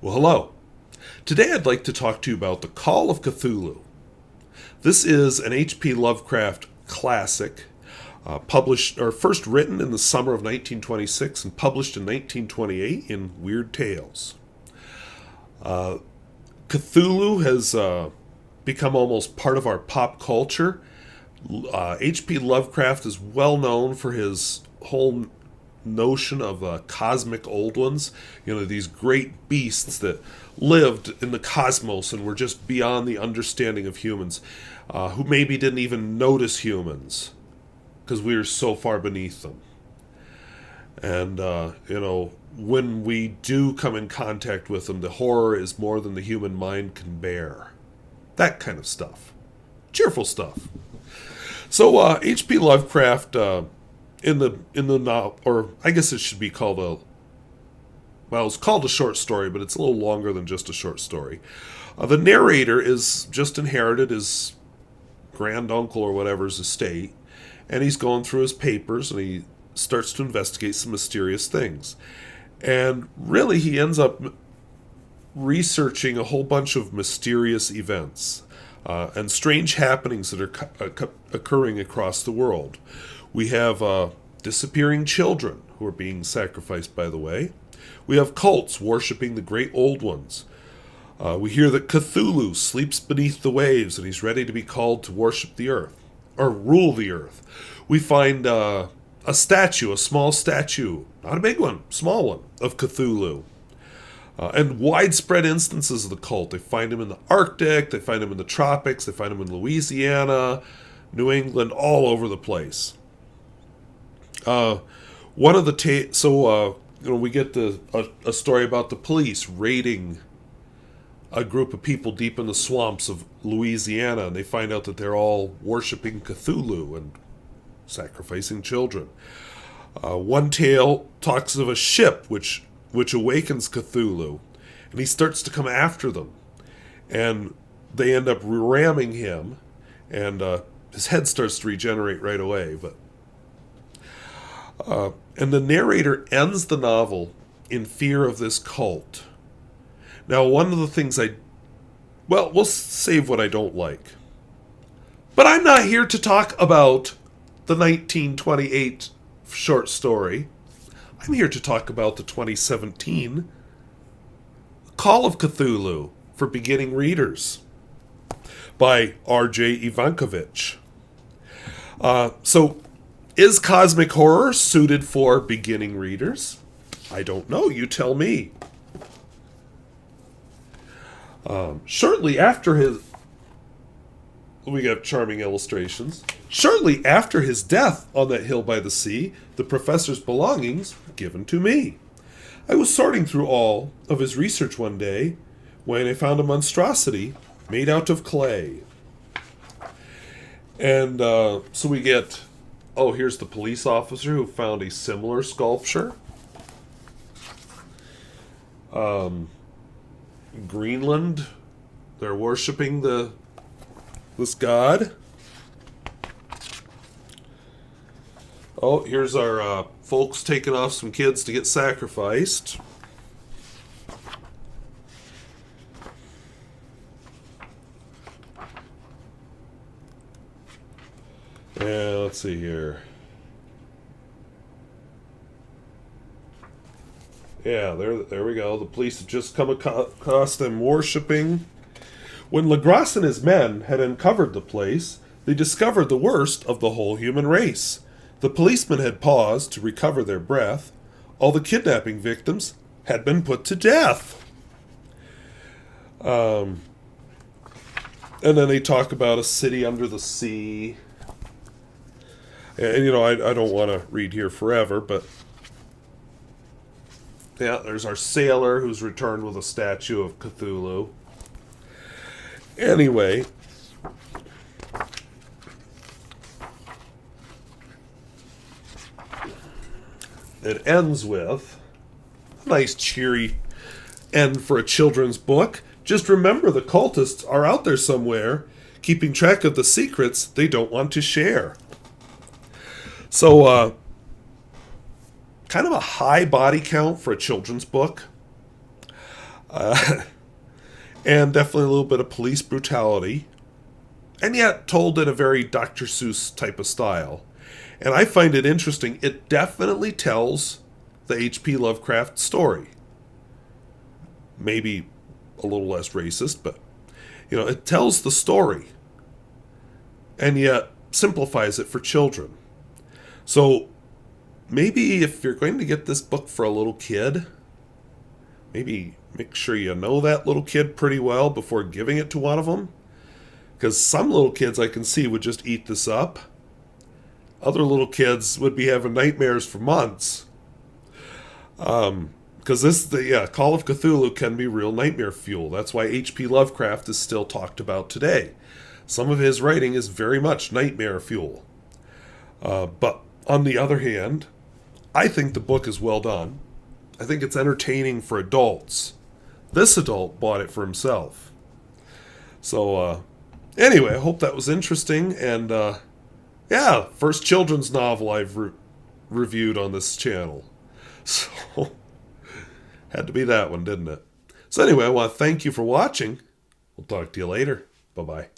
Well, hello. Today I'd like to talk to you about the Call of Cthulhu. This is an H.P. Lovecraft classic, published or first written in the summer of 1926 and published in 1928 in Weird Tales. Cthulhu has become almost part of our pop culture. H.P. Lovecraft is well known for his whole notion of cosmic old ones. You know, these great beasts that lived in the cosmos and were just beyond the understanding of humans, who maybe didn't even notice humans because we were so far beneath them. And, when we do come in contact with them, the horror is more than the human mind can bear. That kind of stuff. Cheerful stuff. So, H.P. Lovecraft, in the novel, or I guess it should be called it's called a short story, but it's a little longer than just a short story. The narrator is just inherited his granduncle or whatever's estate, and he's going through his papers, and he starts to investigate some mysterious things. And really, he ends up researching a whole bunch of mysterious events and strange happenings that are occurring across the world. We have disappearing children who are being sacrificed, by the way. We have cults worshipping the great old ones. We hear that Cthulhu sleeps beneath the waves and he's ready to be called to worship the earth, or rule the earth. We find a statue, a small statue, not a big one, small one, of Cthulhu. And widespread instances of the cult. They find him in the Arctic, they find him in the tropics, they find him in Louisiana, New England, all over the place. One of the we get a story about the police raiding a group of people deep in the swamps of Louisiana, and they find out that they're all worshiping Cthulhu and sacrificing children. One tale talks of a ship which awakens Cthulhu, and he starts to come after them, and they end up ramming him, and his head starts to regenerate right away. And the narrator ends the novel in fear of this cult. Now, one of the things we'll save what I don't like. But I'm not here to talk about the 1928 short story. I'm here to talk about the 2017 Call of Cthulhu for beginning readers by R.J. Ivakovich. Is cosmic horror suited for beginning readers? I don't know. You tell me. Shortly after we got charming illustrations. Shortly after his death on that hill by the sea, the professor's belongings were given to me. I was sorting through all of his research one day when I found a monstrosity made out of clay. And so we get... here's the police officer who found a similar sculpture. Greenland, they're worshiping this god. Here's our folks taking off some kids to get sacrificed. Yeah, let's see here. Yeah, there we go. The police had just come across them worshipping. When Legras and his men had uncovered the place, they discovered the worst of the whole human race. The policemen had paused to recover their breath. All the kidnapping victims had been put to death. And then they talk about a city under the sea. And, I don't want to read here forever, but... yeah, there's our sailor who's returned with a statue of Cthulhu. Anyway... it ends with a nice, cheery end for a children's book. Just remember, the cultists are out there somewhere, keeping track of the secrets they don't want to share. So, kind of a high body count for a children's book. And definitely a little bit of police brutality, and yet told in a very Dr. Seuss type of style. And I find it interesting. It definitely tells the H.P. Lovecraft story. Maybe a little less racist, but it tells the story and yet simplifies it for children. So maybe if you're going to get this book for a little kid, maybe make sure you know that little kid pretty well before giving it to one of them. Because some little kids I can see would just eat this up. Other little kids would be having nightmares for months. Because Call of Cthulhu can be real nightmare fuel. That's why H.P. Lovecraft is still talked about today. Some of his writing is very much nightmare fuel. But on the other hand, I think the book is well done. I think it's entertaining for adults. This adult bought it for himself. So, anyway, I hope that was interesting. And, first children's novel I've reviewed on this channel. So, had to be that one, didn't it? So anyway, I want to thank you for watching. We'll talk to you later. Bye-bye.